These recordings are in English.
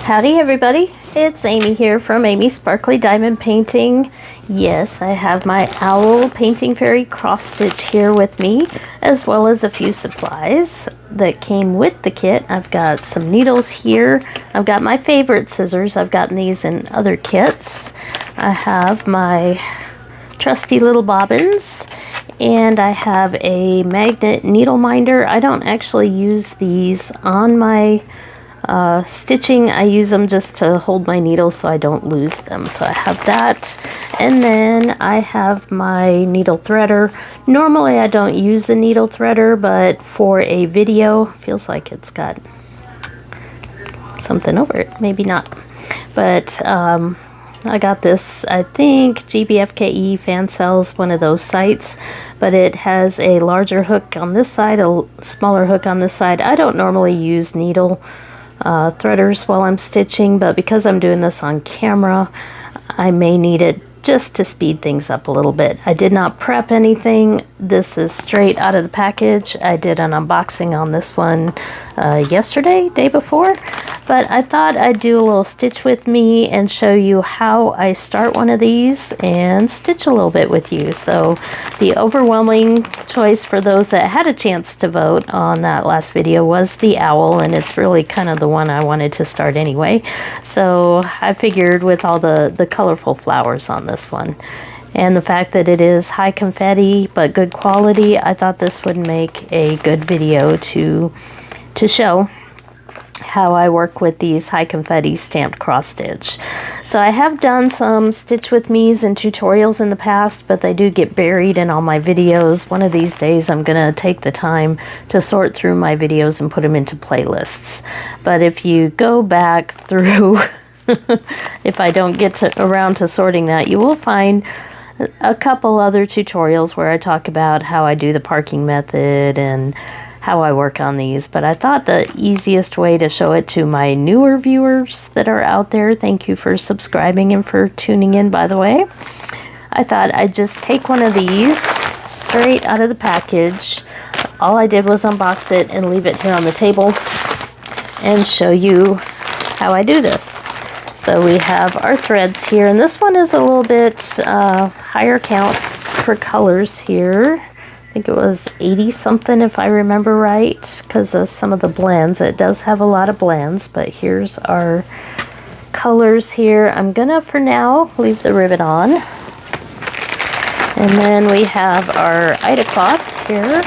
Howdy everybody, it's Amy here from Amy's Sparkly Diamond Painting. Yes, I have my Owl Painting Fairy cross stitch here with me, as well as a few supplies that came with the kit. I've got some needles here. I've got my favorite scissors. I've gotten these in other kits. I have my trusty little bobbins, and I have a magnet needle minder. I don't actually use these on my stitching. I use them just to hold my needles so I don't lose them. So I have that, and then I have my needle threader. Normally I don't use the needle threader, but for a video, feels like it's got something over it. Maybe not, but I got this, I think GBFKE Fan Cells, one of those sites, but it has a larger hook on this side, a smaller hook on this side. I don't normally use needle threaders while I'm stitching, but because I'm doing this on camera, I may need it just to speed things up a little bit. I did not prep anything. This is straight out of the package. I did an unboxing on this one yesterday, day before, but I thought I'd do a little stitch with me and show you how I start one of these and stitch a little bit with you. So the overwhelming choice for those that had a chance to vote on that last video was the owl, and it's really kind of the one I wanted to start anyway. So I figured with all the colorful flowers on this one, and the fact that it is high confetti but good quality, I thought this would make a good video to show how I work with these high confetti stamped cross stitch. So I have done some stitch with me's and tutorials in the past, but they do get buried in all my videos. One of these days I'm gonna take the time to sort through my videos and put them into playlists. But if you go back through if I don't get around to sorting that, you will find a couple other tutorials where I talk about how I do the parking method and how I work on these. But I thought the easiest way to show it to my newer viewers that are out there, thank you for subscribing and for tuning in, by the way, I thought I'd just take one of these straight out of the package. All I did was unbox it and leave it here on the table and show you how I do this. So we have our threads here, and this one is a little bit higher count for colors here. I think it was 80 something if I remember right, because of some of the blends. It does have a lot of blends, but here's our colors here. I'm gonna, for now, leave the ribbon on. And then we have our Ida cloth here,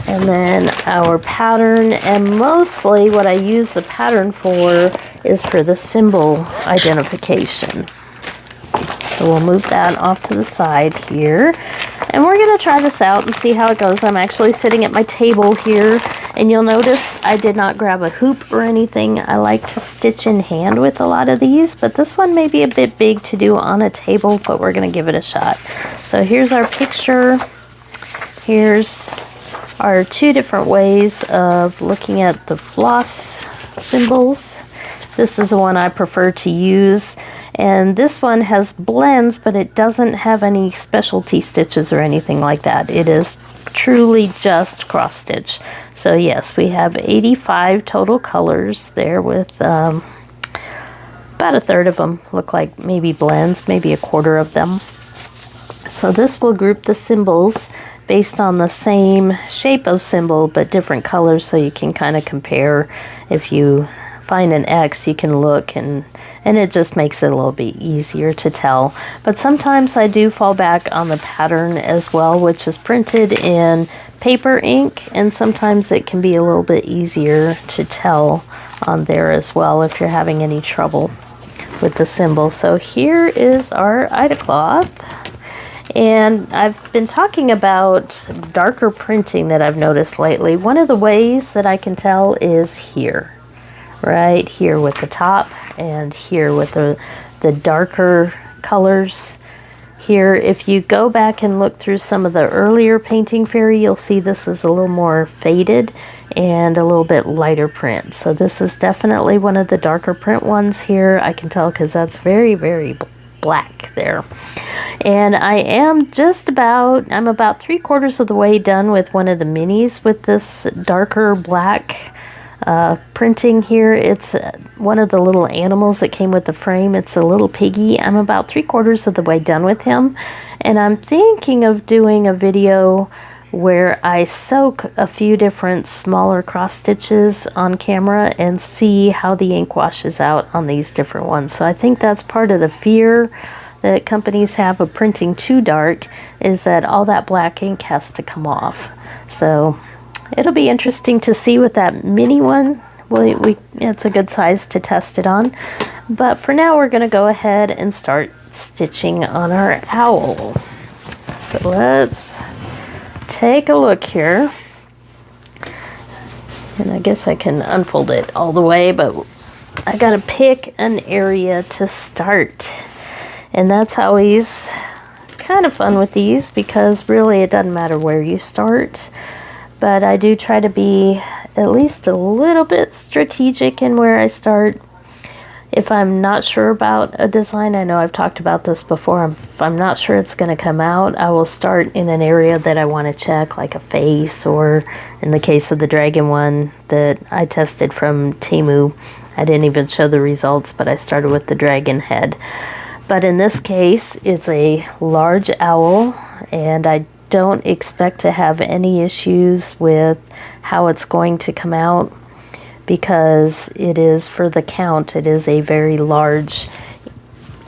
and then our pattern, and mostly what I use the pattern for is for the symbol identification. So we'll move that off to the side here, and we're going to try this out and see how it goes. I'm actually sitting at my table here, and you'll notice I did not grab a hoop or anything. I like to stitch in hand with a lot of these, but this one may be a bit big to do on a table, but we're going to give it a shot. So here's our picture. Here's our two different ways of looking at the floss symbols. This is the one I prefer to use, and this one has blends, but it doesn't have any specialty stitches or anything like that. It is truly just cross stitch. So yes, we have 85 total colors there, with about a third of them look like maybe blends, maybe a quarter of them. So this will group the symbols based on the same shape of symbol but different colors, so you can kind of compare. If you find an X, you can look, and it just makes it a little bit easier to tell. But sometimes I do fall back on the pattern as well, which is printed in paper ink, and sometimes it can be a little bit easier to tell on there as well if you're having any trouble with the symbol. So here is our Ida cloth. And I've been talking about darker printing that I've noticed lately. One of the ways that I can tell is here. Right here with the top, and here with the darker colors. Here, if you go back and look through some of the earlier Painting Fairy, you'll see this is a little more faded and a little bit lighter print. So this is definitely one of the darker print ones here. I can tell because that's very, very black there. And I am I'm about 3/4 of the way done with one of the minis with this darker black printing here. It's one of the little animals that came with the frame. It's a little piggy. I'm about 3/4 of the way done with him, and I'm thinking of doing a video where I soak a few different smaller cross stitches on camera and see how the ink washes out on these different ones. So I think that's part of the fear that companies have of printing too dark, is that all that black ink has to come off. So it'll be interesting to see with that mini one. It's a good size to test it on. But for now, we're going to go ahead and start stitching on our owl. So let's take a look here. And I guess I can unfold it all the way, but I got to pick an area to start. And that's always kind of fun with these, because really it doesn't matter where you start. But I do try to be at least a little bit strategic in where I start. If I'm not sure about a design, I know I've talked about this before, if I'm not sure it's going to come out, I will start in an area that I want to check, like a face, or in the case of the dragon one that I tested from Temu, I didn't even show the results, but I started with the dragon head. But in this case, it's a large owl, and I don't expect to have any issues with how it's going to come out, because it is, for the count, it is a very large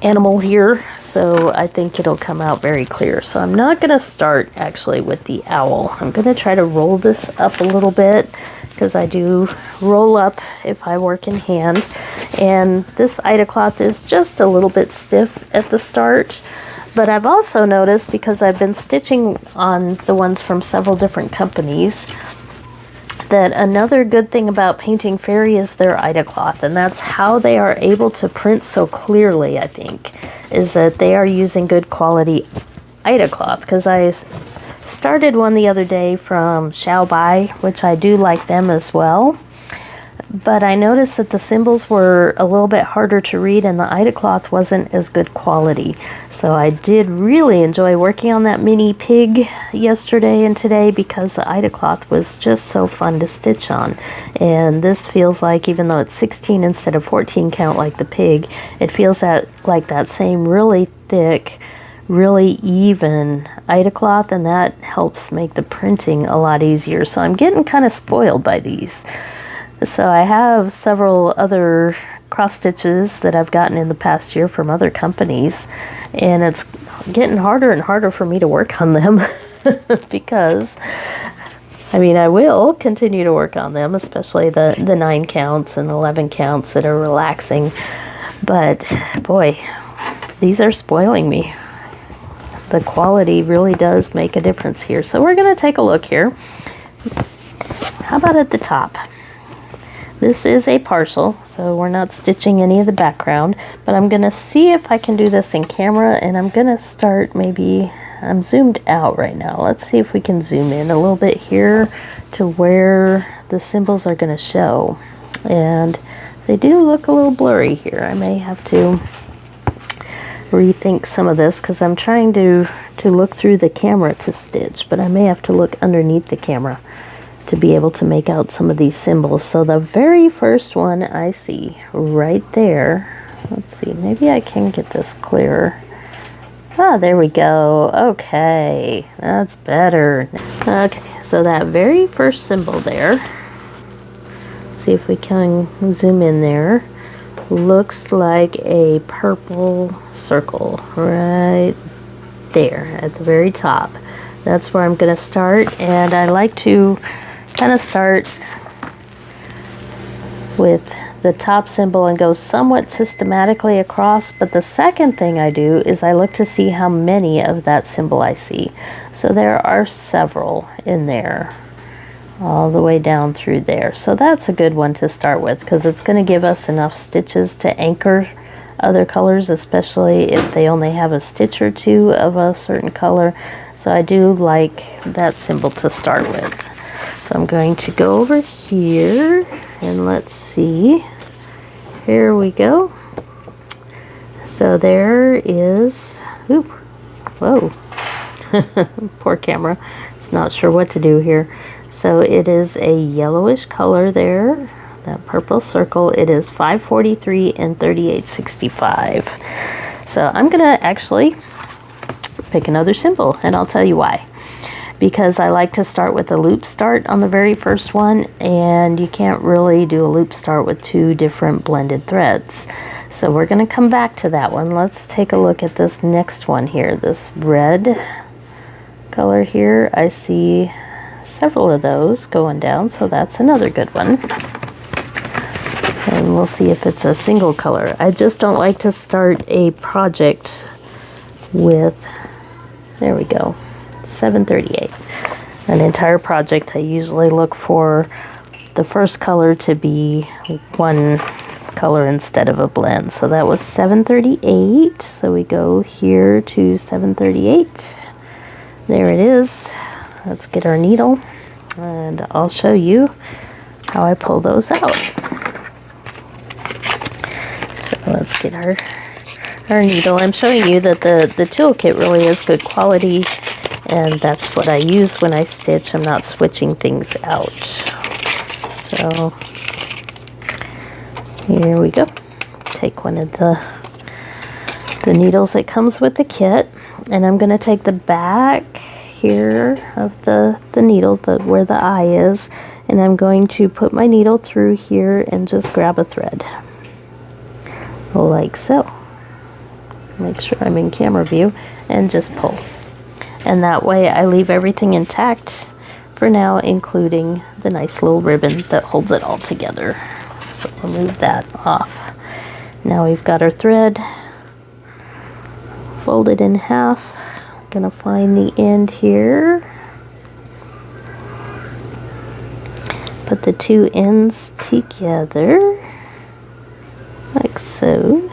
animal here, so I think it'll come out very clear. So I'm not going to start actually with the owl. I'm going to try to roll this up a little bit, because I do roll up if I work in hand. And this Ida cloth is just a little bit stiff at the start. But I've also noticed, because I've been stitching on the ones from several different companies, that another good thing about painting fairy is their Ida cloth, and that's how they are able to print so clearly, I think, is that they are using good quality Ida cloth. Because I started one the other day from Xiaobai, which I do like them as well. But I noticed that the symbols were a little bit harder to read, and the Ida cloth wasn't as good quality. So I did really enjoy working on that mini pig yesterday and today, because the Ida cloth was just so fun to stitch on. And this feels like, even though it's 16 instead of 14 count like the pig, it feels like that same really thick, really even Ida cloth, and that helps make the printing a lot easier. So I'm getting kind of spoiled by these. So I have several other cross stitches that I've gotten in the past year from other companies, and it's getting harder and harder for me to work on them because, I mean, I will continue to work on them, especially the 9 counts and 11 counts that are relaxing. But boy, these are spoiling me. The quality really does make a difference here. So we're going to take a look here. How about at the top? This is a partial, so we're not stitching any of the background, but I'm going to see if I can do this in camera, and I'm going to start, maybe, I'm zoomed out right now. Let's see if we can zoom in a little bit here to where the symbols are going to show. And they do look a little blurry here. I may have to rethink some of this, because I'm trying to look through the camera to stitch, but I may have to look underneath the camera to be able to make out some of these symbols. So the very first one I see right there, let's see, maybe I can get this clearer. Ah, there we go. Okay, that's better. Okay, so that very first symbol there, see if we can zoom in there, looks like a purple circle right there at the very top. That's where I'm going to start, and I like to kind of start with the top symbol and go somewhat systematically across. But the second thing I do is I look to see how many of that symbol I see. So there are several in there, all the way down through there. So that's a good one to start with, because it's going to give us enough stitches to anchor other colors, especially if they only have a stitch or two of a certain color. So I do like that symbol to start with. So I'm going to go over here, and let's see. Here we go. So there is, ooh, whoa, poor camera. It's not sure what to do here. So it is a yellowish color there that purple circle, it is 543 and 3865. So I'm gonna actually pick another symbol, and I'll tell you why. Because I like to start with a loop start on the very first one, and you can't really do a loop start with two different blended threads. So we're going to come back to that one. Let's take a look at this next one here, this red color here. I see several of those going down, so that's another good one. And we'll see if it's a single color. I just don't like to start a project with, there we go, 738. An entire project, I usually look for the first color to be one color instead of a blend. So that was 738. So we go here to 738. There it is. Let's get our needle, and I'll show you how I pull those out. So let's get our needle. I'm showing you that the toolkit really is good quality, and that's what I use when I stitch. I'm not switching things out. So here we go. Take one of the needles that comes with the kit, and I'm going to take the back here of the needle, where the eye is, and I'm going to put my needle through here and just grab a thread. Like so. Make sure I'm in camera view, and just pull. And that way I leave everything intact for now, including the nice little ribbon that holds it all together. So we'll move that off. Now we've got our thread folded in half. I'm gonna find the end here. Put the two ends together, like so.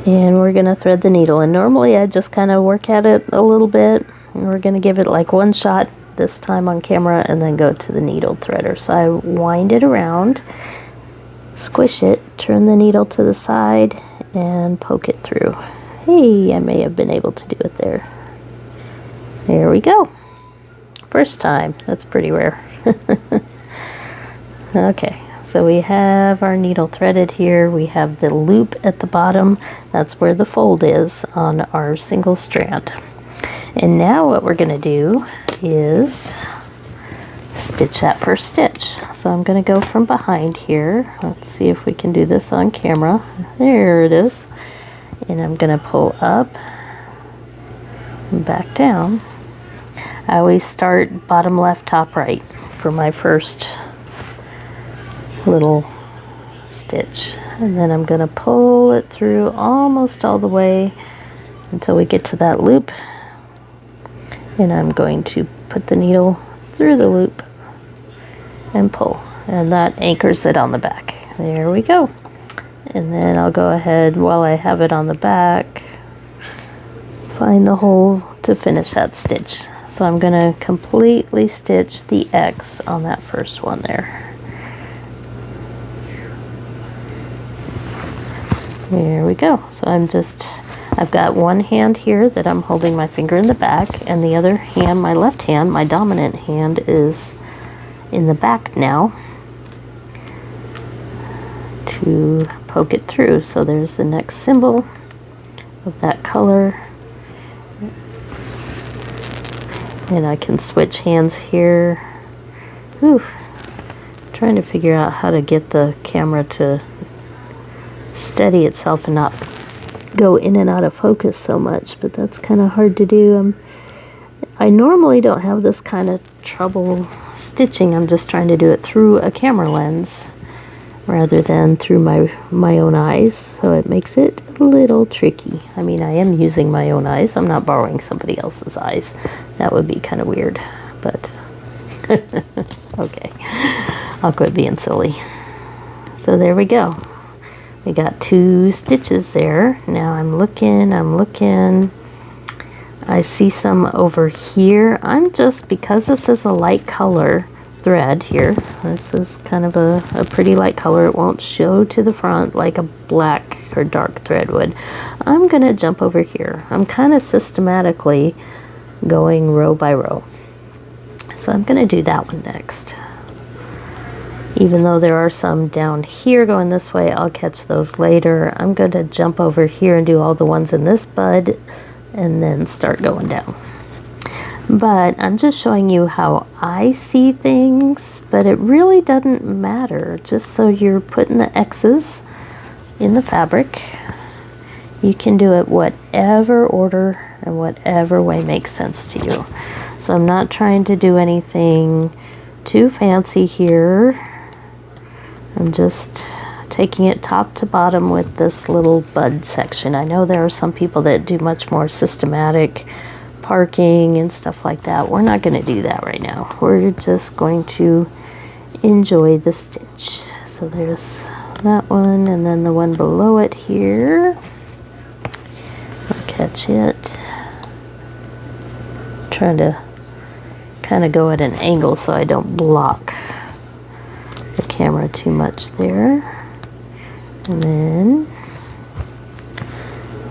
And we're gonna thread the needle, and normally I just kind of work at it a little bit, and we're gonna give it like one shot this time on camera and then go to the needle threader. So I wind it around, squish it, turn the needle to the side, and poke it through. Hey, I may have been able to do it there. There we go. First time. That's pretty rare. Okay. So we have our needle threaded here. We have the loop at the bottom. That's where the fold is on our single strand. And now what we're going to do is stitch that first stitch. So I'm going to go from behind here. Let's see if we can do this on camera. There it is. And I'm going to pull up and back down. I always start bottom left, top right for my first little stitch, and then I'm going to pull it through almost all the way until we get to that loop, and I'm going to put the needle through the loop and pull, and that anchors it on the back. There we go. And then I'll go ahead, while I have it on the back, find the hole to finish that stitch. So I'm going to completely stitch the X on that first one there. There we go. So I've got one hand here that I'm holding my finger in the back, and the other hand, my left hand, my dominant hand, is in the back now to poke it through. So there's the next symbol of that color. And I can switch hands here. Oof. Trying to figure out how to get the camera to steady itself and not go in and out of focus so much, but that's kind of hard to do. I normally don't have this kind of trouble stitching. I'm just trying to do it through a camera lens rather than through my own eyes, so it makes it a little tricky. I mean, I am using my own eyes. I'm not borrowing somebody else's eyes. That would be kind of weird, but okay. I'll quit being silly. So there we go. We got 2 stitches there. Now I'm looking. I see some over here. I'm just, because this is a light color thread here, this is kind of a pretty light color. It won't show to the front like a black or dark thread would. I'm gonna jump over here. I'm kind of systematically going row by row. So I'm gonna do that one next. Even though there are some down here going this way, I'll catch those later. I'm going to jump over here and do all the ones in this bud and then start going down. But I'm just showing you how I see things, but it really doesn't matter. Just so you're putting the X's in the fabric, you can do it whatever order and whatever way makes sense to you. So I'm not trying to do anything too fancy here. I'm just taking it top to bottom with this little bud section. I know there are some people that do much more systematic parking and stuff like that. We're not going to do that right now. We're just going to enjoy the stitch. So there's that one, and then the one below it here. I'll catch it. I'm trying to kind of go at an angle so I don't block the camera too much there. And then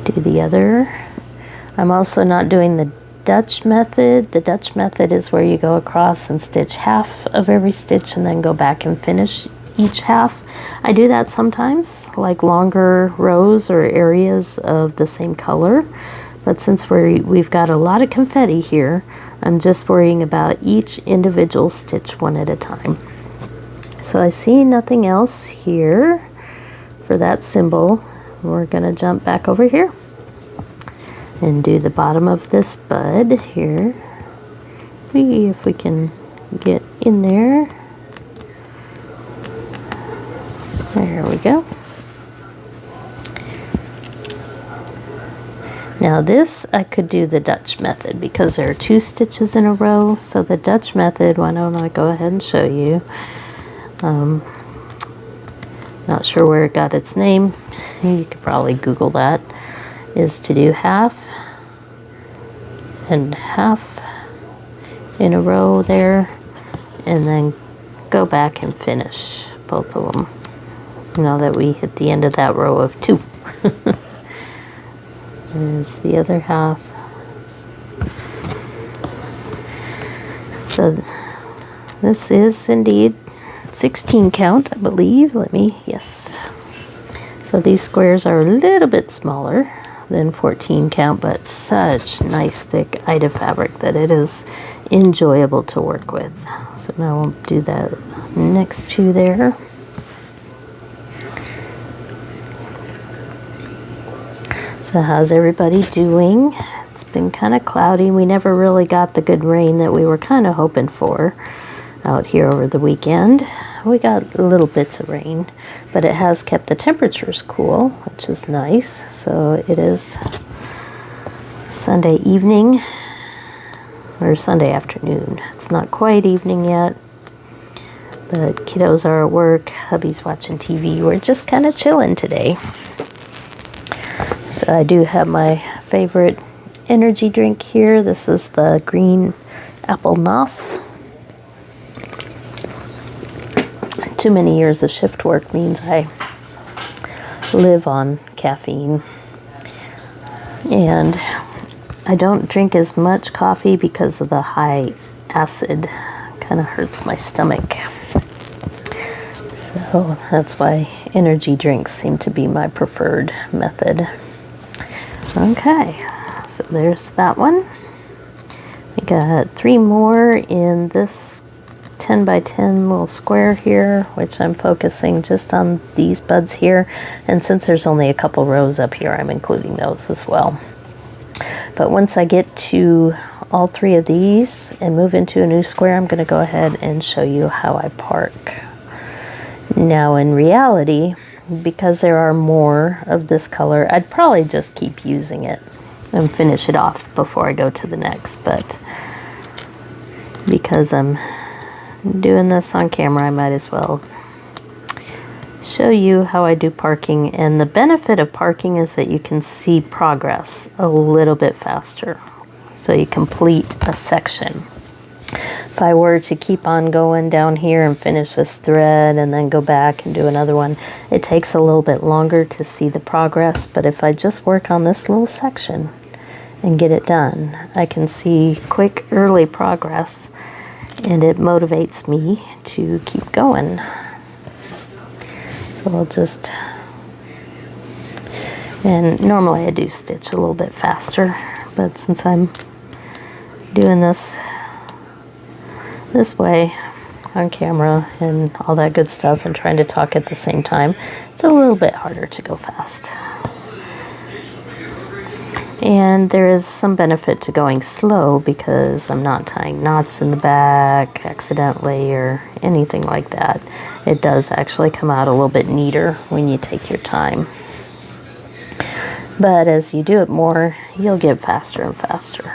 do the other. I'm also not doing the Dutch method. The Dutch method is where you go across and stitch half of every stitch and then go back and finish each half. I do that sometimes, like longer rows or areas of the same color. But since we've got a lot of confetti here, I'm just worrying about each individual stitch one at a time. So I see nothing else here for that symbol. We're going to jump back over here and do the bottom of this bud here. If we can get in there. There we go. Now this, I could do the Dutch method because there are 2 stitches in a row. So the Dutch method, why don't I go ahead and show you. Not sure where it got its name. You could probably Google that. Is to do half and half in a row there, and then go back and finish both of them. Now that we hit the end of that row of 2. There's the other half. So this is indeed 16 count, I believe. Yes. So these squares are a little bit smaller than 14 count, but such nice thick Ida fabric that it is enjoyable to work with. So now we'll do that next to there. So how's everybody doing? It's been kind of cloudy. We never really got the good rain that we were kind of hoping for out here over the weekend. We got little bits of rain, but it has kept the temperatures cool, which is nice. So it is Sunday evening, or Sunday afternoon. It's not quite evening yet, but kiddos are at work, hubby's watching TV. We're just kind of chilling today. So I do have my favorite energy drink here. This is the green apple nos. Too many years of shift work means I live on caffeine. And I don't drink as much coffee because of the high acid. Kind of hurts my stomach. So that's why energy drinks seem to be my preferred method. Okay, so there's that one. We got 3 more in this 10 by 10 little square here, which I'm focusing just on these buds here. And since there's only a couple rows up here, I'm including those as well. But once I get to all 3 of these and move into a new square, I'm going to go ahead and show you how I park. Now in reality, because there are more of this color, I'd probably just keep using it and finish it off before I go to the next. But because I'm doing this on camera, I might as well show you how I do parking. And the benefit of parking is that you can see progress a little bit faster. So you complete a section. If I were to keep on going down here and finish this thread and then go back and do another one, it takes a little bit longer to see the progress. But if I just work on this little section and get it done, I can see quick early progress, and it motivates me to keep going. So I'll just, and normally I do stitch a little bit faster, but since I'm doing this way on camera and all that good stuff and trying to talk at the same time, it's a little bit harder to go fast. And there is some benefit to going slow because I'm not tying knots in the back accidentally or anything like that. It does actually come out a little bit neater when you take your time. But as you do it more, you'll get faster and faster.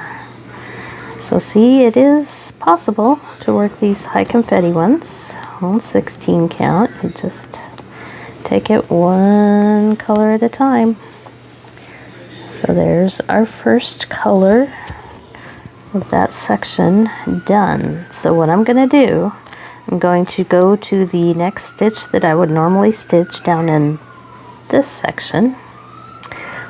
So see, it is possible to work these high confetti ones on 16 count. You just take it one color at a time. So there's our first color of that section done. So what I'm going to do, I'm going to go to the next stitch that I would normally stitch down in this section,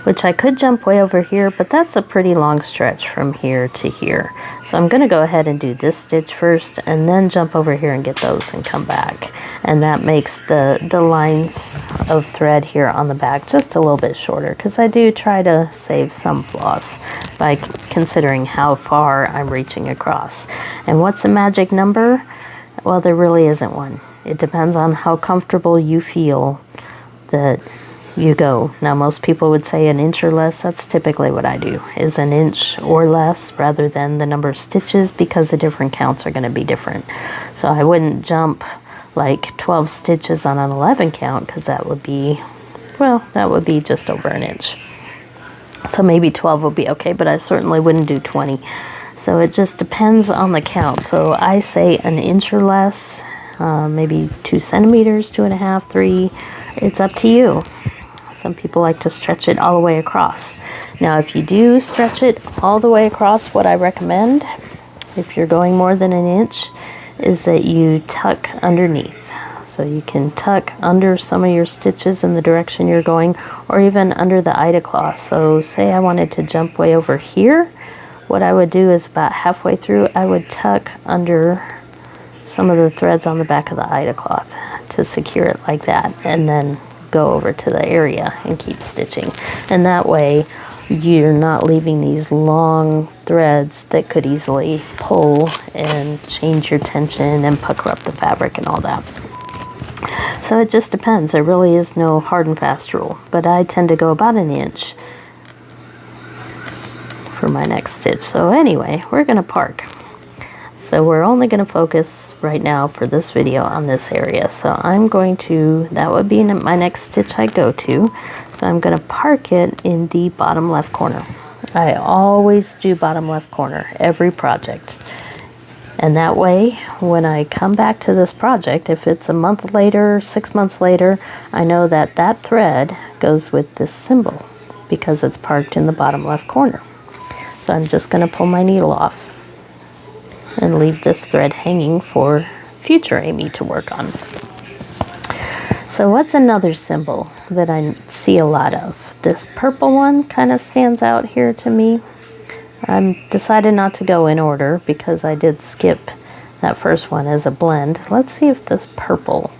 which I could jump way over here, but that's a pretty long stretch from here to here. So I'm going to go ahead and do this stitch first and then jump over here and get those and come back. And that makes the lines of thread here on the back just a little bit shorter, because I do try to save some floss by considering how far I'm reaching across. And what's a magic number? Well, there really isn't one. It depends on how comfortable you feel that you go. Now, most people would say an inch or less. That's typically what I do, is an inch or less rather than the number of stitches, because the different counts are going to be different. So I wouldn't jump like 12 stitches on an 11 count, because that would be, well, that would be just over an inch. So maybe 12 would be okay, but I certainly wouldn't do 20. So it just depends on the count. So I say an inch or less, maybe 2 centimeters, 2.5, 3. It's up to you. Some people like to stretch it all the way across. Now, if you do stretch it all the way across, what I recommend, if you're going more than an inch, is that you tuck underneath. So you can tuck under some of your stitches in the direction you're going, or even under the Ida cloth. So say I wanted to jump way over here, what I would do is about halfway through, I would tuck under some of the threads on the back of the Ida cloth to secure it like that, and then go over to the area and keep stitching. And that way you're not leaving these long threads that could easily pull and change your tension and pucker up the fabric and all that. So it just depends. There really is no hard and fast rule, but I tend to go about an inch for my next stitch. So anyway, we're going to park. So we're only going to focus right now for this video on this area. So I'm going to, that would be my next stitch I go to. So I'm going to park it in the bottom left corner. I always do bottom left corner, every project. And that way, when I come back to this project, if it's a month later, 6 months later, I know that that thread goes with this symbol because it's parked in the bottom left corner. So I'm just going to pull my needle off and leave this thread hanging for future Amy to work on. So what's another symbol that I see a lot of? This purple one kind of stands out here to me. I decided not to go in order because I did skip that first one as a blend. Let's see if this purple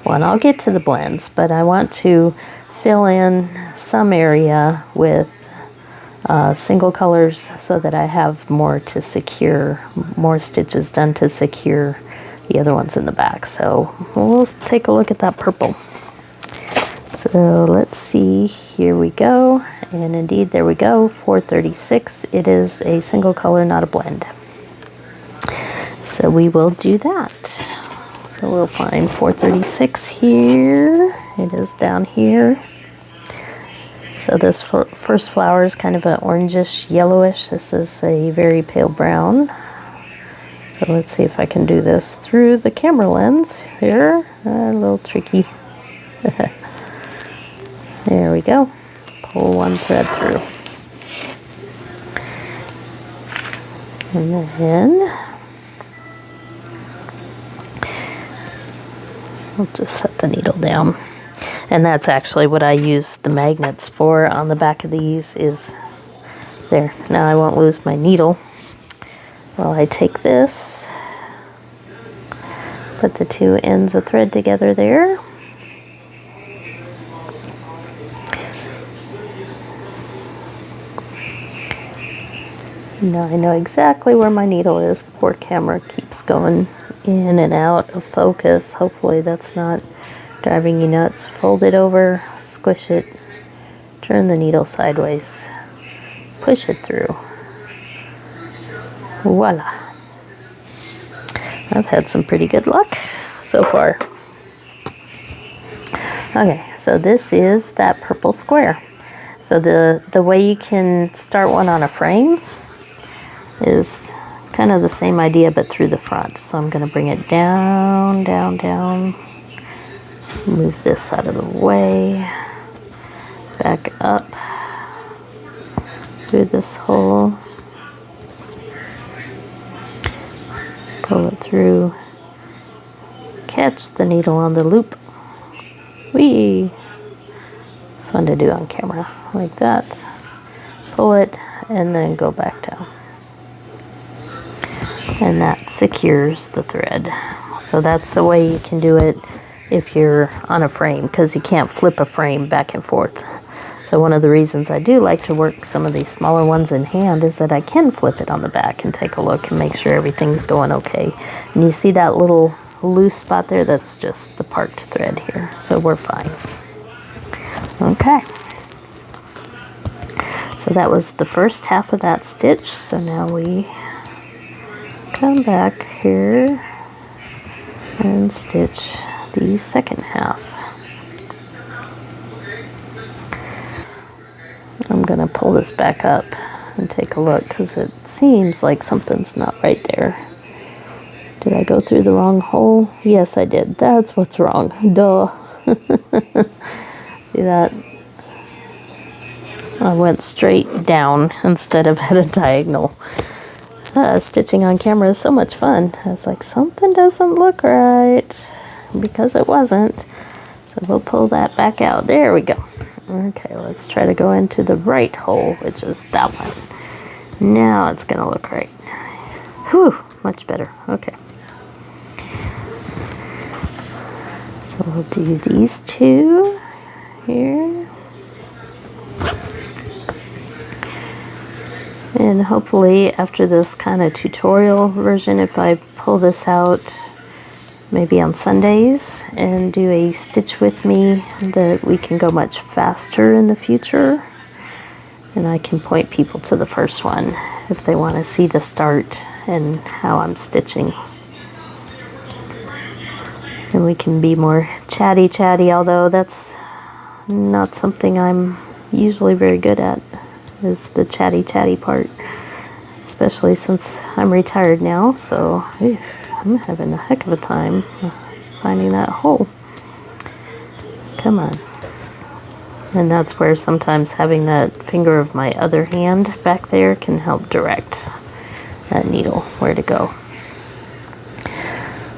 one, I'll get to the blends, but I want to fill in some area with single colors so that I have more to secure, more stitches done to secure the other ones in the back. So we'll take a look at that purple. So let's see, here we go, and indeed there we go, 436. It is a single color, not a blend. So we will do that. So we'll find 436 here. It is down here. So this first flower is kind of an orangish yellowish. This is a very pale brown. So let's see if I can do this through the camera lens here. A little tricky. There we go. Pull one thread through. And then I'll just set the needle down. And that's actually what I use the magnets for on the back of these is there. Now I won't lose my needle. Well, I take this, put the two ends of thread together there, Now I know exactly where my needle is. Poor camera keeps going in and out of focus. Hopefully that's not driving you nuts. Fold it over, squish it, turn the needle sideways, push it through. Voila. I've had some pretty good luck so far. Okay, so this is that purple square. So the way you can start one on a frame is kind of the same idea but through the front. So I'm going to bring it down, down, down. Move this out of the way. Back up through this hole. Pull it through. Catch the needle on the loop. Whee! Fun to do on camera, like that. Pull it and then go back down. And that secures the thread. So that's the way you can do it if you're on a frame, because you can't flip a frame back and forth. So one of the reasons I do like to work some of these smaller ones in hand is that I can flip it on the back and take a look and make sure everything's going okay. And you see that little loose spot there? That's just the parked thread here. So we're fine. Okay. So that was the first half of that stitch. So now we come back here and stitch the second half. I'm going to pull this back up and take a look because it seems like something's not right there. Did I go through the wrong hole? Yes, I did. That's what's wrong. Duh. See that? I went straight down instead of at a diagonal. Stitching on camera is so much fun. I was like, something doesn't look right, because it wasn't. So we'll pull that back out. There we go. Okay, let's try to go into the right hole, which is that one. Now it's going to look right. Whew, much better. Okay. So we'll do these two here. And hopefully after this kind of tutorial version, if I pull this out maybe on Sundays and do a stitch with me, that we can go much faster in the future. And I can point people to the first one if they want to see the start and how I'm stitching. And we can be more chatty, although that's not something I'm usually very good at, is the chatty part, especially since I'm retired now, so I'm having a heck of a time finding that hole. Come on. And that's where sometimes having that finger of my other hand back there can help direct that needle where to go.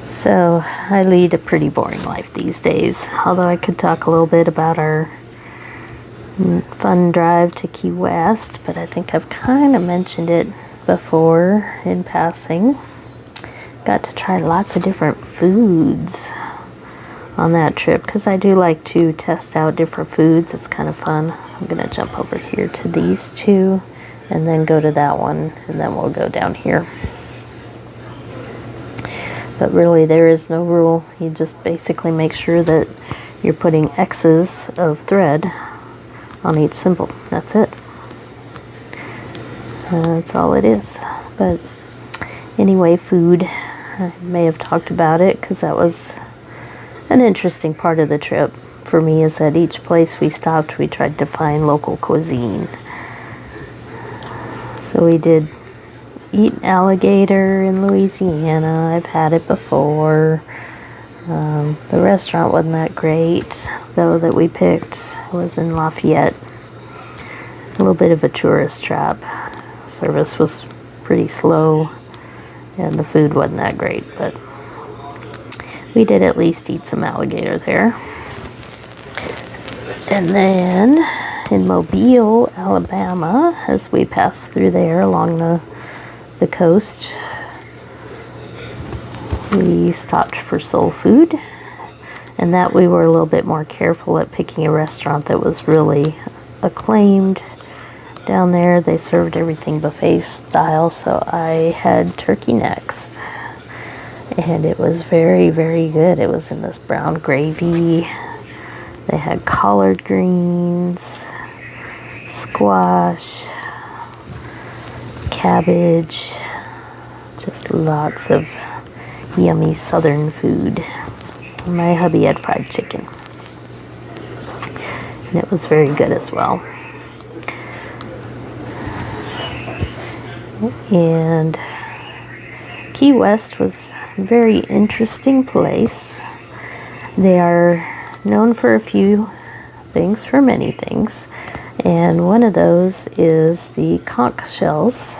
So I lead a pretty boring life these days, although I could talk a little bit about our fun drive to Key West, but I think I've kind of mentioned it before in passing. Got to try lots of different foods on that trip, because I do like to test out different foods. It's kind of fun. I'm going to jump over here to these two and then go to that one, and then we'll go down here. But really there is no rule. You just basically make sure that you're putting X's of thread on each symbol. That's it. That's all it is. But anyway, food, I may have talked about it because that was an interesting part of the trip for me, is that each place we stopped we tried to find local cuisine. So we did eat alligator in Louisiana. I've had it before. The restaurant wasn't that great, though, that we picked. It was in Lafayette. A little bit of a tourist trap. Service was pretty slow, and the food wasn't that great, but we did at least eat some alligator there. And then in Mobile, Alabama, as we passed through there along the coast, we stopped for soul food, and that we were a little bit more careful at picking a restaurant that was really acclaimed down there. They served everything buffet style, so I had turkey necks. And it was very, very good. It was in this brown gravy. They had collard greens, squash, cabbage, just lots of yummy southern food. My hubby had fried chicken, and it was very good as well. And Key West was a very interesting place. They are known for a few things, for many things, and one of those is the conch shells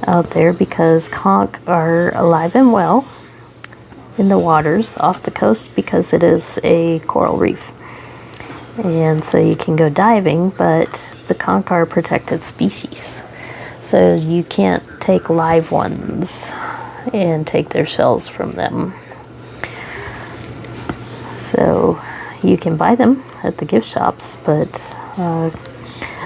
out there, because conch are alive and well in the waters off the coast because it is a coral reef. And so you can go diving, but the conch are a protected species. So you can't take live ones and take their shells from them. So you can buy them at the gift shops, but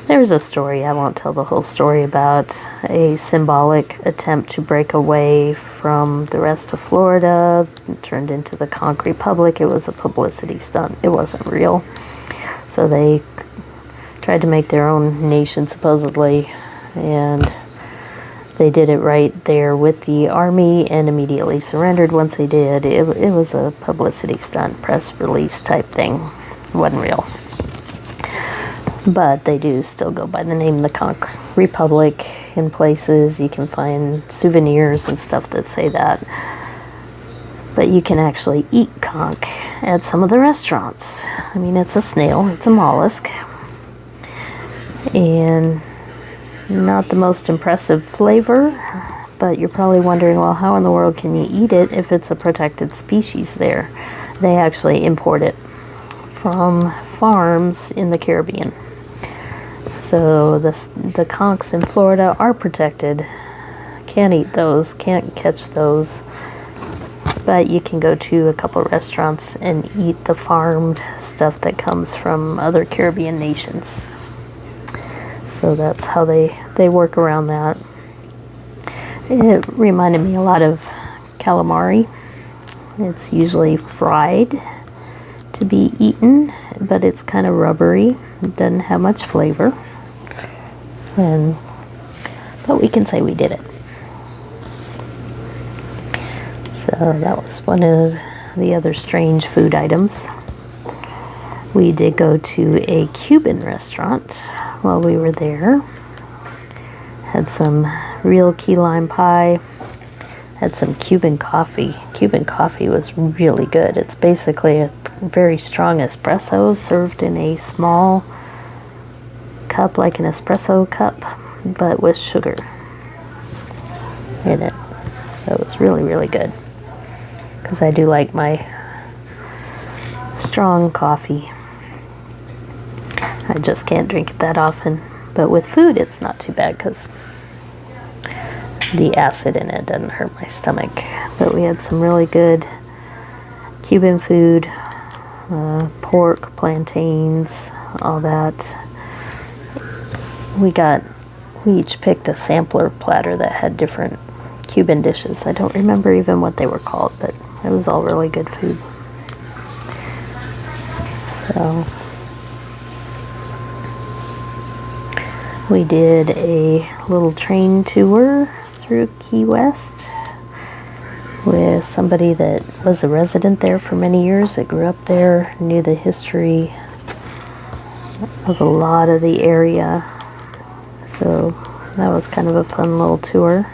there's a story, I won't tell the whole story, about a symbolic attempt to break away from the rest of Florida. It turned into the Conch Republic. It was a publicity stunt. It wasn't real. So they tried to make their own nation, supposedly, and they did it right there with the army and immediately surrendered once they did. It was a publicity stunt, press release type thing. It wasn't real. But they do still go by the name the Conch Republic in places. You can find souvenirs and stuff that say that. But you can actually eat conch at some of the restaurants. I mean, it's a snail, it's a mollusk. And not the most impressive flavor, but you're probably wondering, well, how in the world can you eat it if it's a protected species there? They actually import it from farms in the Caribbean. So the conchs in Florida are protected. Can't eat those, can't catch those. But you can go to a couple restaurants and eat the farmed stuff that comes from other Caribbean nations. So that's how they work around that. It reminded me a lot of calamari. It's usually fried to be eaten, but it's kind of rubbery. It doesn't have much flavor. But we can say we did it. So that was one of the other strange food items. We did go to a Cuban restaurant while we were there. Had some real key lime pie. Had some Cuban coffee. Cuban coffee was really good. It's basically a very strong espresso served in a small cup, like an espresso cup, but with sugar in it. So it was really, really good. Because I do like my strong coffee. I just can't drink it that often. But with food, it's not too bad because the acid in it doesn't hurt my stomach. But we had some really good Cuban food, pork, plantains, all that. We each picked a sampler platter that had different Cuban dishes. I don't remember even what they were called, but it was all really good food. So we did a little train tour through Key West with somebody that was a resident there for many years, that grew up there, knew the history of a lot of the area. So that was kind of a fun little tour.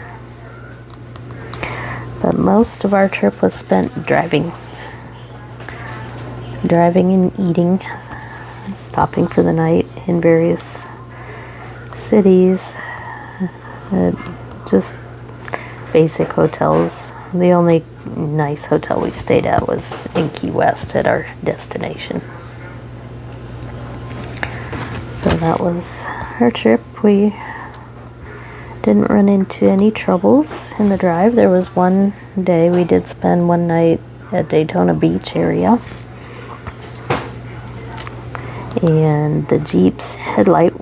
But most of our trip was spent driving and eating, stopping for the night in various cities, just basic hotels. The only nice hotel we stayed at was in Key West at our destination. So that was our trip. We didn't run into any troubles in the drive. There was one day we did spend one night at Daytona Beach area, and the Jeep's headlight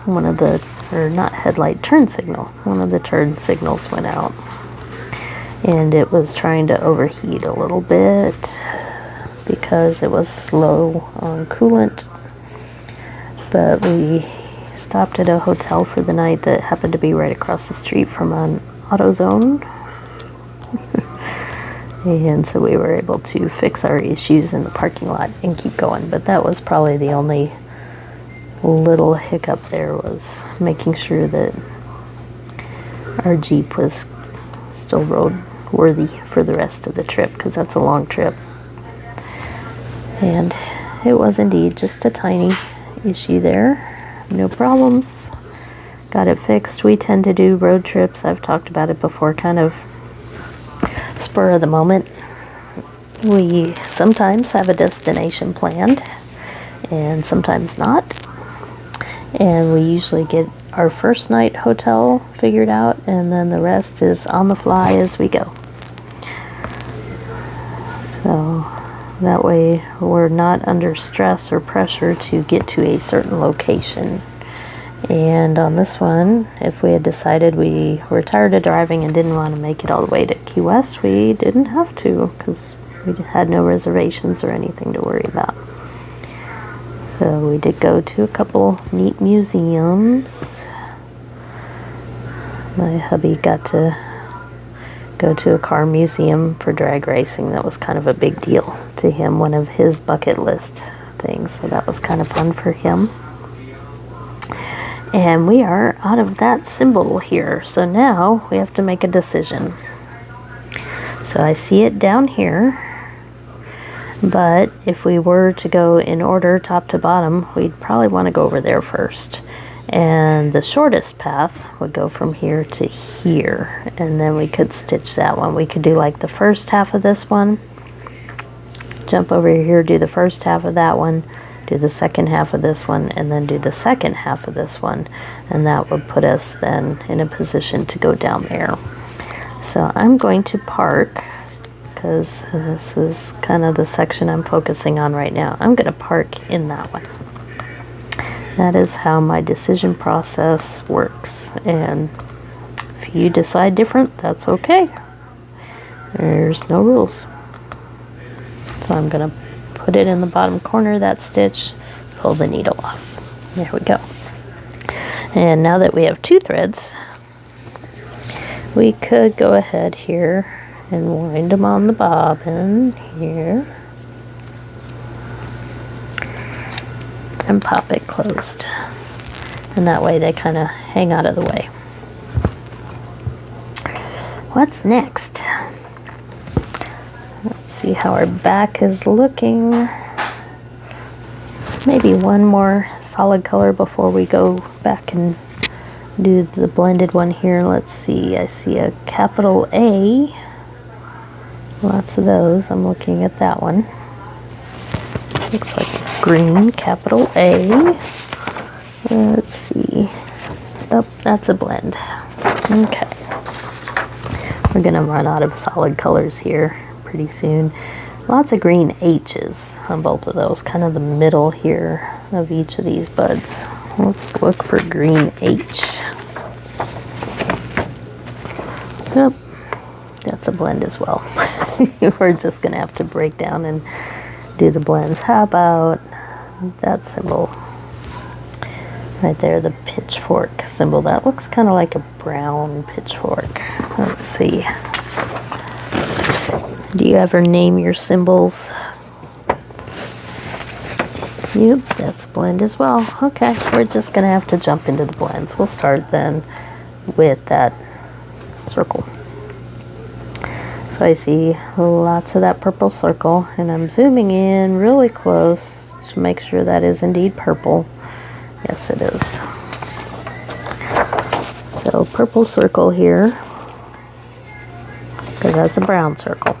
one of the, or not headlight, turn signal. One of the turn signals went out. And it was trying to overheat a little bit because it was low on coolant. But we stopped at a hotel for the night that happened to be right across the street from an AutoZone. And so we were able to fix our issues in the parking lot and keep going. But that was probably the only little hiccup there, was making sure that our Jeep was still roadworthy for the rest of the trip, because that's a long trip. And it was indeed just a tiny issue there. No problems. Got it fixed. We tend to do road trips, I've talked about it before, kind of spur of the moment. We sometimes have a destination planned and sometimes not, and we usually get our first night hotel figured out, and then the rest is on the fly as we go. So that way we're not under stress or pressure to get to a certain location. And on this one, if we had decided we were tired of driving and didn't want to make it all the way to Key West, we didn't have to, because we had no reservations or anything to worry about. So we did go to a couple neat museums. My hubby got to go to a car museum for drag racing. That was kind of a big deal to him, one of his bucket list things. So that was kind of fun for him. And we are out of that symbol here. So now we have to make a decision. So I see it down here. But if we were to go in order, top to bottom, we'd probably want to go over there first. And the shortest path would go from here to here. And then we could stitch that one. We could do like the first half of this one. Jump over here, do the first half of that one. Do the second half of this one, and then do the second half of this one, and that would put us then in a position to go down there. So I'm going to park, because this is kind of the section I'm focusing on right now. I'm going to park in that one. That is how my decision process works, and if you decide different, that's okay. There's no rules. So I'm going to put it in the bottom corner of that stitch, pull the needle off. There we go. And now that we have two threads, we could go ahead here and wind them on the bobbin here and pop it closed. And that way they kind of hang out of the way. What's next? Let's see how our back is looking. Maybe one more solid color before we go back and do the blended one here. Let's see, I see a capital A. Lots of those. I'm looking at that one. Looks like green, capital A. Let's see. Oh, that's a blend. Okay. We're gonna run out of solid colors here pretty soon. Lots of green H's on both of those, kind of the middle here of each of these buds. Let's look for green H. Yep, that's a blend as well. We're just gonna have to break down and do the blends. How about that symbol right there, the pitchfork symbol? That looks kind of like a brown pitchfork. Let's see. Do you ever name your symbols? Yep, that's a blend as well. Okay, we're just gonna have to jump into the blends. We'll start then with that circle. So I see lots of that purple circle, and I'm zooming in really close to make sure that is indeed purple. Yes, it is. So purple circle here, because that's a brown circle.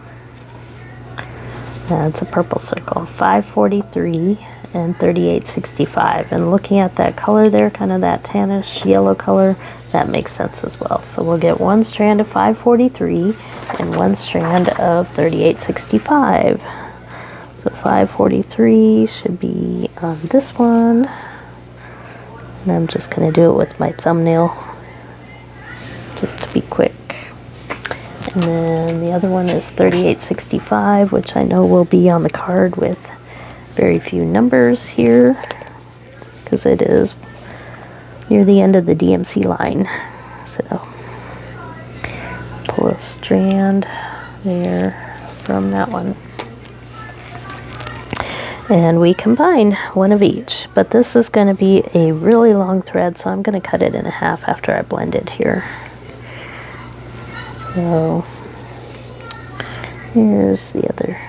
That's a purple circle. 543 and 3865. And looking at that color there, kind of that tannish yellow color, that makes sense as well. So we'll get one strand of 543 and one strand of 3865. So 543 should be on this one, And I'm just going to do it with my thumbnail just to be quick. And then the other one is 3865, which I know will be on the card with very few numbers here, because it is near the end of the DMC line. So pull a strand there from that one. And we combine one of each, but this is going to be a really long thread, so I'm going to cut it in half after I blend it here. So here's the other.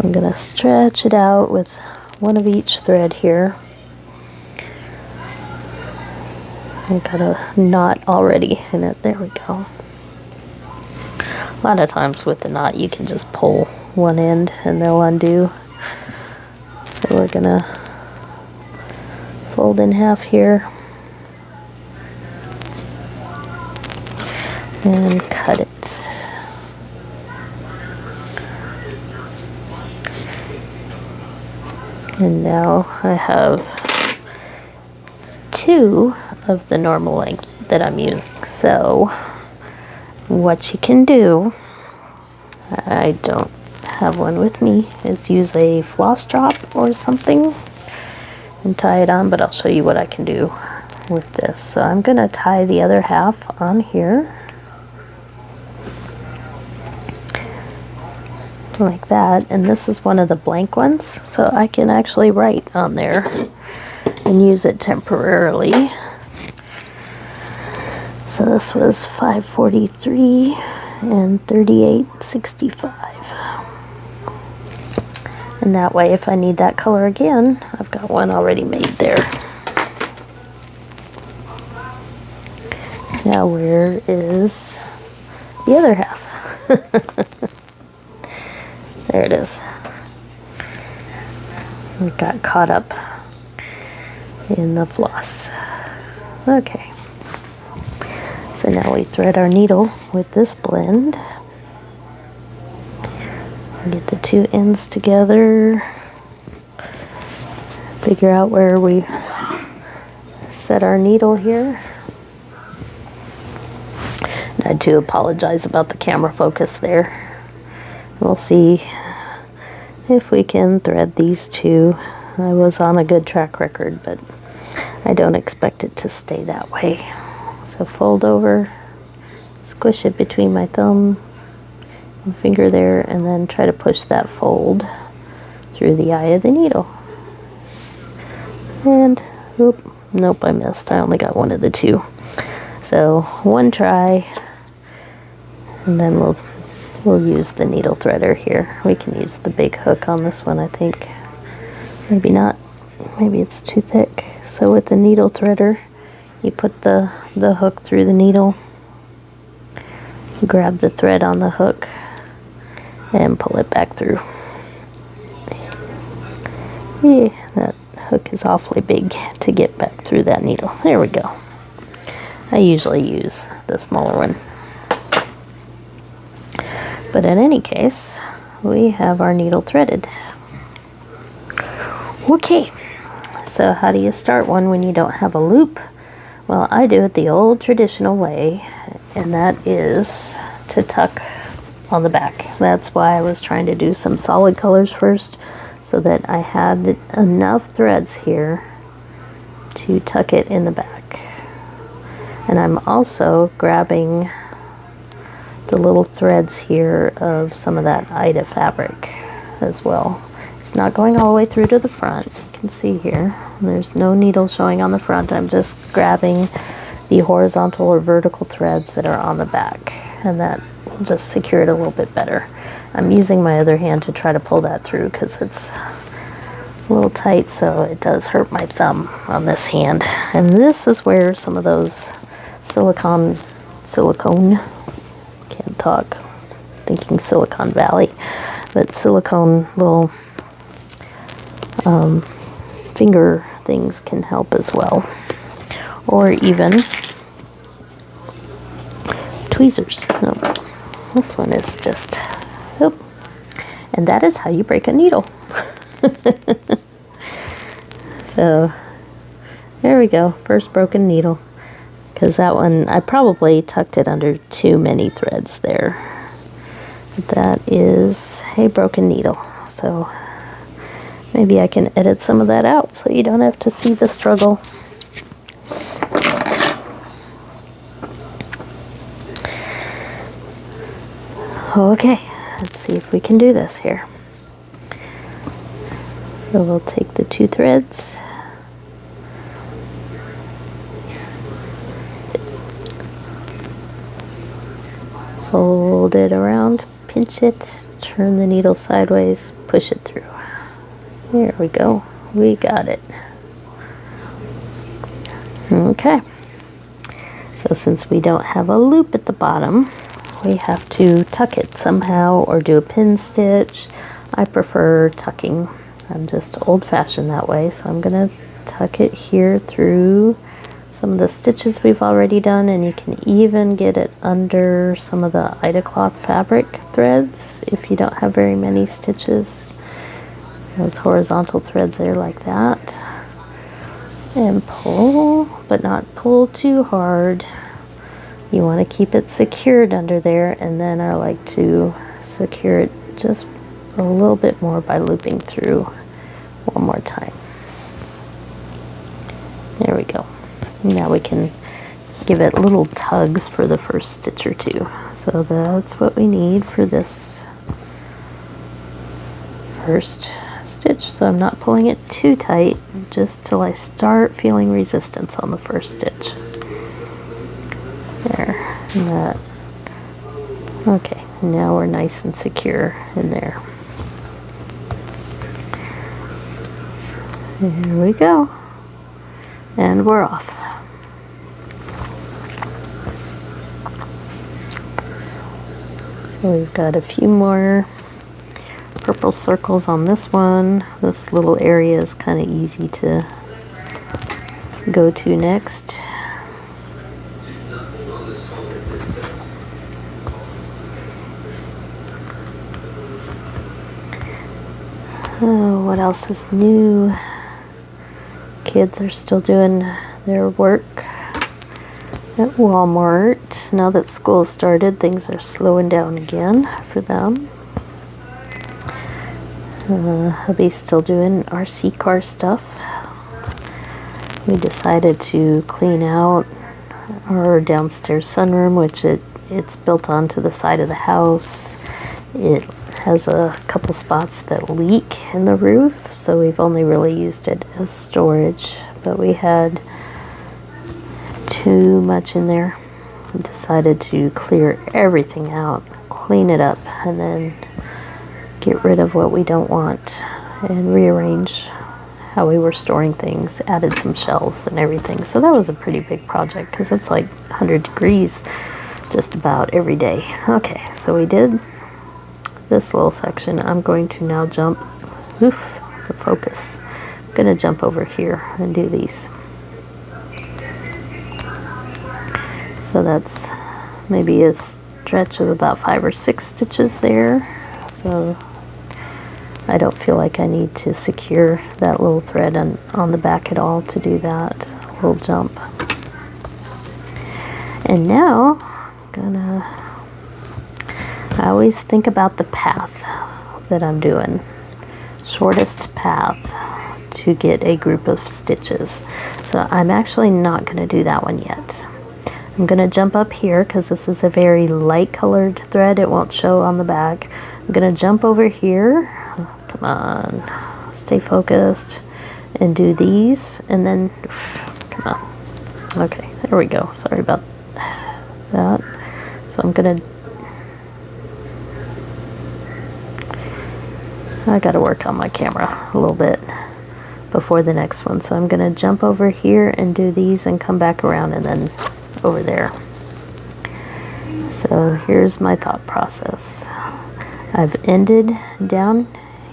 I'm going to stretch it out with one of each thread here. I got a knot already in it. There we go. A lot of times with the knot you can just pull one end and they'll undo. So we're going to fold in half here and cut it. And now I have two of the normal length that I'm using. So what you can do, I don't have one with me, is use a floss drop or something and tie it on, but I'll show you what I can do with this. So I'm going to tie the other half on here like that, and this is one of the blank ones, so I can actually write on there and use it temporarily. So this was 543 and 3865, and that way if I need that color again, I've got one already made there. Now where is the other half? There it is. It got caught up in the floss. Okay. So now we thread our needle with this blend. Get the two ends together. Figure out where we set our needle here. And I do apologize about the camera focus there. We'll see if we can thread these two. I was on a good track record, but I don't expect it to stay that way. So fold over, squish it between my thumb and finger there, and then try to push that fold through the eye of the needle. And, nope, I missed. I only got one of the two. So one try, and then we'll use the needle threader here. We can use the big hook on this one, I think. Maybe not. Maybe it's too thick. So with the needle threader, you put the hook through the needle, grab the thread on the hook, and pull it back through. Yeah, that hook is awfully big to get back through that needle. There we go. I usually use the smaller one. But in any case, we have our needle threaded. Okay, so how do you start one when you don't have a loop? Well, I do it the old traditional way, and that is to tuck on the back. That's why I was trying to do some solid colors first, so that I had enough threads here to tuck it in the back. And I'm also grabbing the little threads here of some of that Ida fabric as well. It's not going all the way through to the front. You can see here, there's no needle showing on the front. I'm just grabbing the horizontal or vertical threads that are on the back, and that will just secure it a little bit better. I'm using my other hand to try to pull that through because it's a little tight, so it does hurt my thumb on this hand. And this is where some of those silicone, can't talk, thinking Silicon Valley, but silicone little finger things can help as well, or even tweezers. No, this one is just, and that is how you break a needle. So There we go, first broken needle. Because that one, I probably tucked it under too many threads there. That is a broken needle. So maybe I can edit some of that out so you don't have to see the struggle. Okay, let's see if we can do this here. So we'll take the 2 threads. Fold it around, pinch it, turn the needle sideways, push it through. There we go. We got it. Okay. So since we don't have a loop at the bottom, we have to tuck it somehow or do a pin stitch. I prefer tucking. I'm just old-fashioned that way, so I'm going to tuck it here through some of the stitches we've already done, and you can even get it under some of the Ida cloth fabric threads if you don't have very many stitches. Those horizontal threads there like that. And pull, but not pull too hard. You want to keep it secured under there, and then I like to secure it just a little bit more by looping through one more time. There we go. Now we can give it little tugs for the first stitch or two. So that's what we need for this first stitch. So I'm not pulling it too tight, just till I start feeling resistance on the first stitch. There, and that. Okay, now we're nice and secure in there. There we go. And we're off. So we've got a few more purple circles on this one. This little area is kind of easy to go to next. Oh, what else is new? Kids are still doing their work at Walmart. Now that school started, things are slowing down again for them. Hubby's still doing RC car stuff. We decided to clean out our downstairs sunroom, which it's built onto the side of the house. It has a couple spots that leak in the roof, so we've only really used it as storage, but we had too much in there. We decided to clear everything out, clean it up, and then get rid of what we don't want and rearrange how we were storing things. Added some shelves and everything. So that was a pretty big project because it's like 100 degrees just about every day. Okay, so we did this little section. I'm going to now jump, the focus. I'm going to jump over here and do these. So that's maybe a stretch of about 5 or 6 stitches there. So I don't feel like I need to secure that little thread on the back at all to do that little jump. And now I always think about the path that I'm doing. Shortest path to get a group of stitches. So I'm actually not going to do that one yet. I'm going to jump up here because this is a very light colored thread. It won't show on the back. I'm going to jump over here. Come on. Stay focused. And do these. And then, come on. Okay, there we go. Sorry about that. So I'm going to, I got to work on my camera a little bit before the next one. So I'm going to jump over here and do these and come back around and then over there. So here's my thought process. I've ended down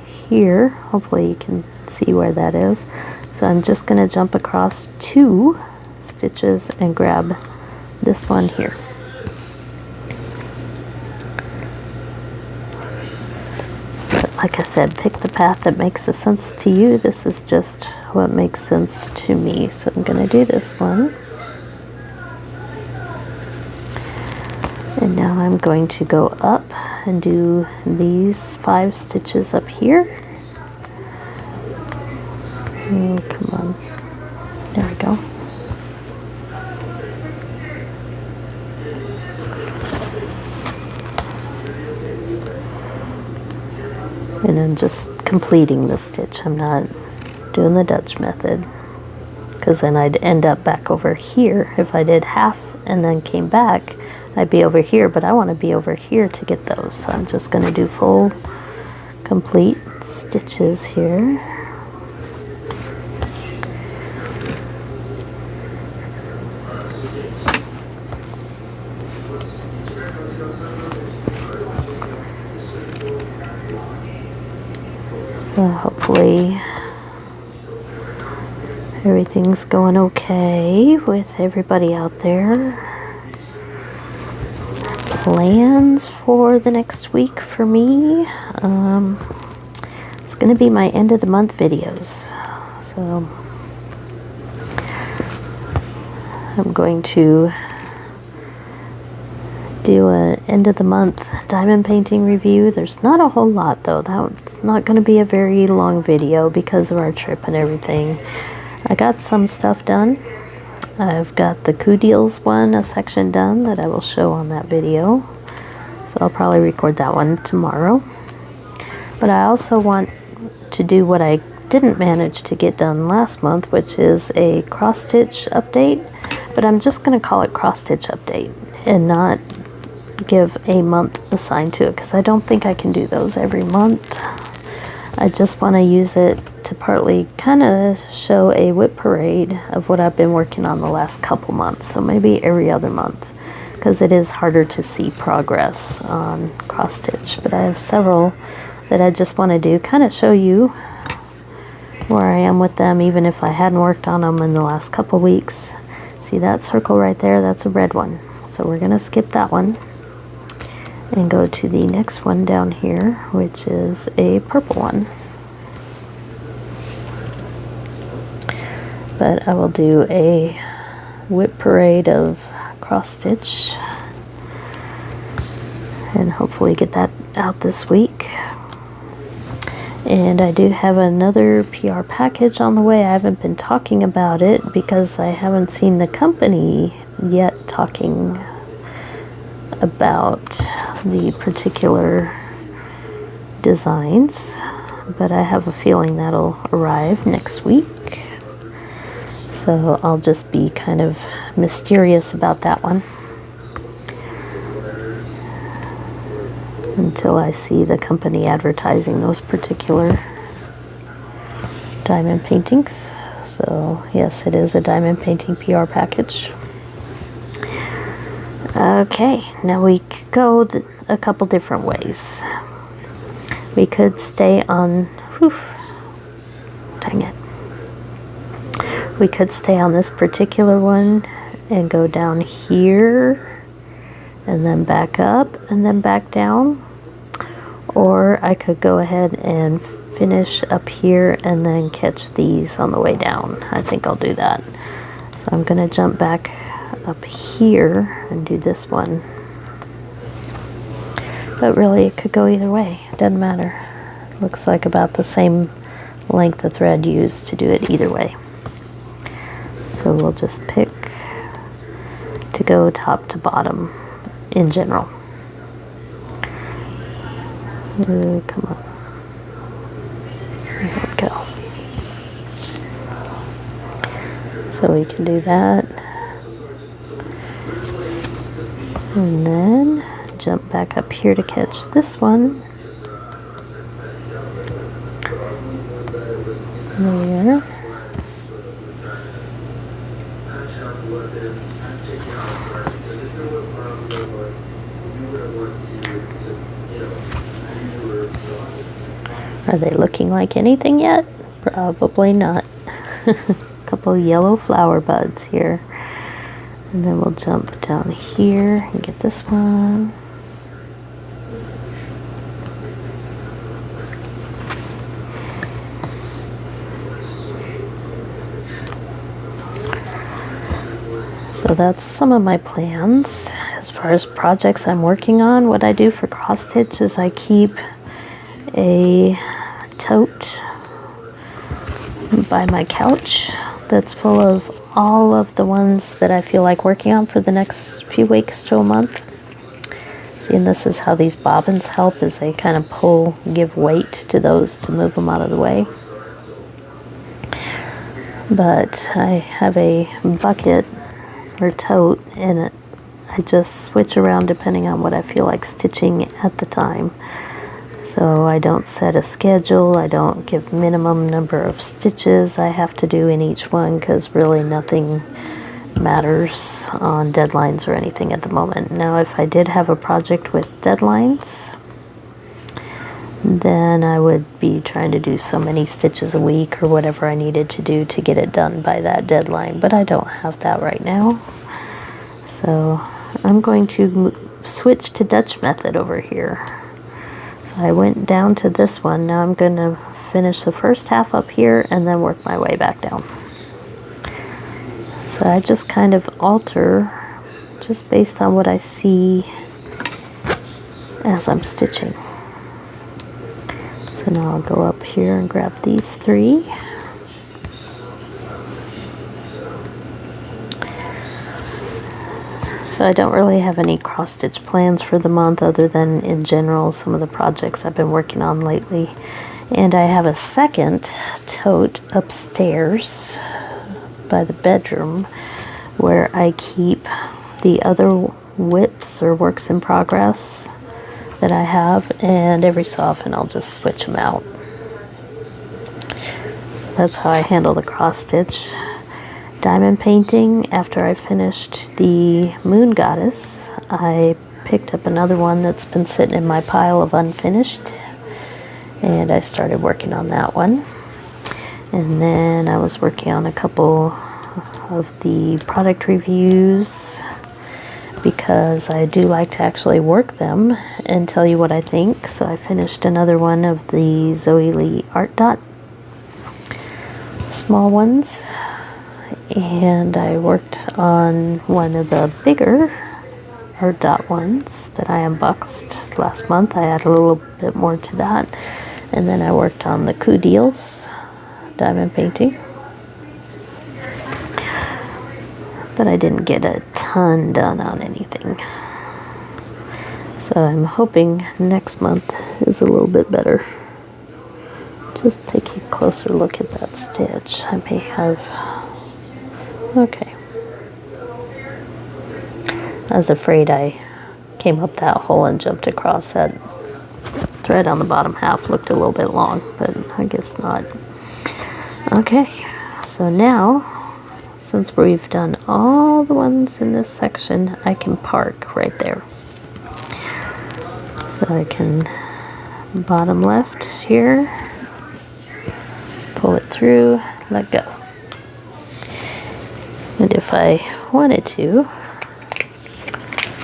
here. Hopefully you can see where that is. So I'm just going to jump across 2 stitches and grab this one here. So like I said, pick the path that makes the sense to you. This is just what makes sense to me. So I'm going to do this one. And now I'm going to go up and do these 5 stitches up here. Oh, come on. There we go. And I'm just completing the stitch. I'm not doing the Dutch method, because then I'd end up back over here. If I did half and then came back, I'd be over here, but I want to be over here to get those. So I'm just going to do full complete stitches here. So hopefully everything's going okay with everybody out there. Plans for the next week for me, it's going to be my end of the month videos. So I'm going to do an end of the month diamond painting review. There's not a whole lot though. That's not going to be a very long video because of our trip and everything. I got some stuff done. I've got the Coup Deals one, a section done that I will show on that video. So I'll probably record that one tomorrow. But I also want to do what I didn't manage to get done last month, which is a cross stitch update. But I'm just going to call it cross stitch update and not give a month assigned to it, because I don't think I can do those every month. I just want to use it to partly kind of show a whip parade of what I've been working on the last couple months. So maybe every other month, because it is harder to see progress on cross stitch. But I have several that I just want to do, kind of show you where I am with them, even if I hadn't worked on them in the last couple weeks. See that circle right there? That's a red one. So we're going to skip that one and go to the next one down here, which is a purple one. But I will do a whip parade of cross stitch and hopefully get that out this week. And I do have another PR package on the way. I haven't been talking about it because I haven't seen the company yet talking about the particular designs, but I have a feeling that'll arrive next week. So I'll just be kind of mysterious about that one until I see the company advertising those particular diamond paintings. So yes, it is a diamond painting PR package. Okay, now we could go a couple different ways. We could stay on, dang it. We could stay on this particular one and go down here and then back up and then back down. Or I could go ahead and finish up here and then catch these on the way down. I think I'll do that. So I'm going to jump back up here and do this one. But really it could go either way. Doesn't matter. Looks like about the same length of thread used to do it either way. So we'll just pick to go top to bottom in general. Come on. There we go. So we can do that. And then jump back up here to catch this one. There. Are they looking like anything yet? Probably not. A couple yellow flower buds here. And then we'll jump down here and get this one. So that's some of my plans. As far as projects I'm working on, what I do for cross stitch is I keep a tote by my couch that's full of all of the ones that I feel like working on for the next few weeks to a month. See, and this is how these bobbins help, is they kind of give weight to those to move them out of the way. But I have a bucket or tote, and I just switch around depending on what I feel like stitching at the time. So I don't set a schedule, I don't give minimum number of stitches I have to do in each one, because really nothing matters on deadlines or anything at the moment. Now if I did have a project with deadlines, then I would be trying to do so many stitches a week or whatever I needed to do to get it done by that deadline, but I don't have that right now. So I'm going to switch to Dutch method over here. So I went down to this one. Now I'm going to finish the first half up here and then work my way back down. So I just kind of alter just based on what I see as I'm stitching. So now I'll go up here and grab these 3. So I don't really have any cross stitch plans for the month other than in general some of the projects I've been working on lately. And I have a second tote upstairs by the bedroom where I keep the other whips or works in progress that I have, and every so often I'll just switch them out. That's how I handle the cross stitch. Diamond painting, after I finished the Moon Goddess, I picked up another one that's been sitting in my pile of unfinished, and I started working on that one. And then I was working on a couple of the product reviews, because I do like to actually work them and tell you what I think. So I finished another one of the Zoe Lee Art Dot small ones, and I worked on one of the bigger Art Dot ones that I unboxed last month. I added a little bit more to that, and then I worked on the Coup Deals diamond painting. But I didn't get a ton done on anything. So I'm hoping next month is a little bit better. Just take a closer look at that stitch. I may have... Okay. I was afraid I came up that hole and jumped across. That thread on the bottom half looked a little bit long, but I guess not. Okay, so now, since we've done all the ones in this section, I can park right there. So I can bottom left here, pull it through, let go. And if I wanted to,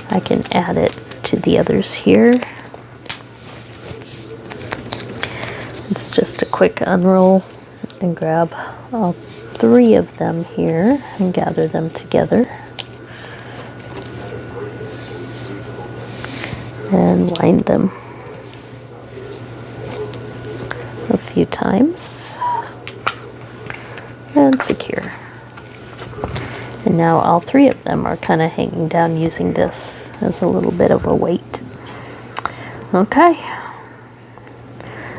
I can add it to the others here. It's just a quick unroll and grab all 3 of them here and gather them together and wind them a few times and secure. And now all 3 of them are kind of hanging down using this as a little bit of a weight. Okay,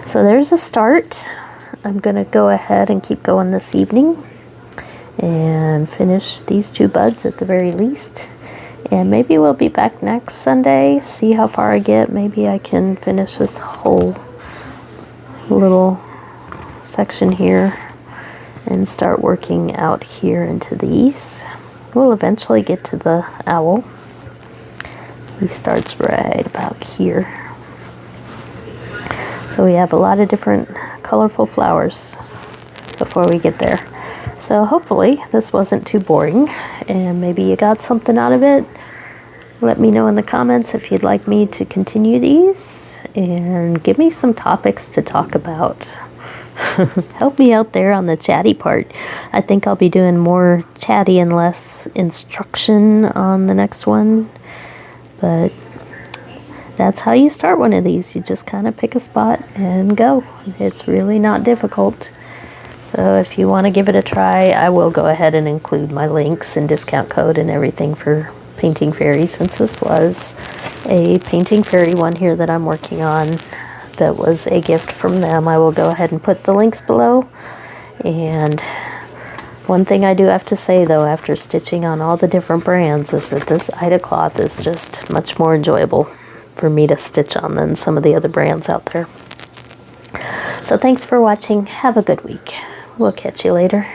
so there's a start. I'm going to go ahead and keep going this evening and finish these 2 buds at the very least. And maybe we'll be back next Sunday, see how far I get. Maybe I can finish this whole little section here and start working out here into these. We'll eventually get to the owl. He starts right about here. So we have a lot of different colorful flowers before we get there. So hopefully this wasn't too boring and maybe you got something out of it. Let me know in the comments if you'd like me to continue these, and give me some topics to talk about. Help me out there on the chatty part. I think I'll be doing more chatty and less instruction on the next one. But that's how you start one of these. You just kind of pick a spot and go. It's really not difficult. So if you want to give it a try, I will go ahead and include my links and discount code and everything for Painting Fairy, since this was a Painting Fairy one here that I'm working on that was a gift from them. I will go ahead and put the links below. And one thing I do have to say though, after stitching on all the different brands, is that this Ida cloth is just much more enjoyable for me to stitch on than some of the other brands out there. So thanks for watching. Have a good week. We'll catch you later.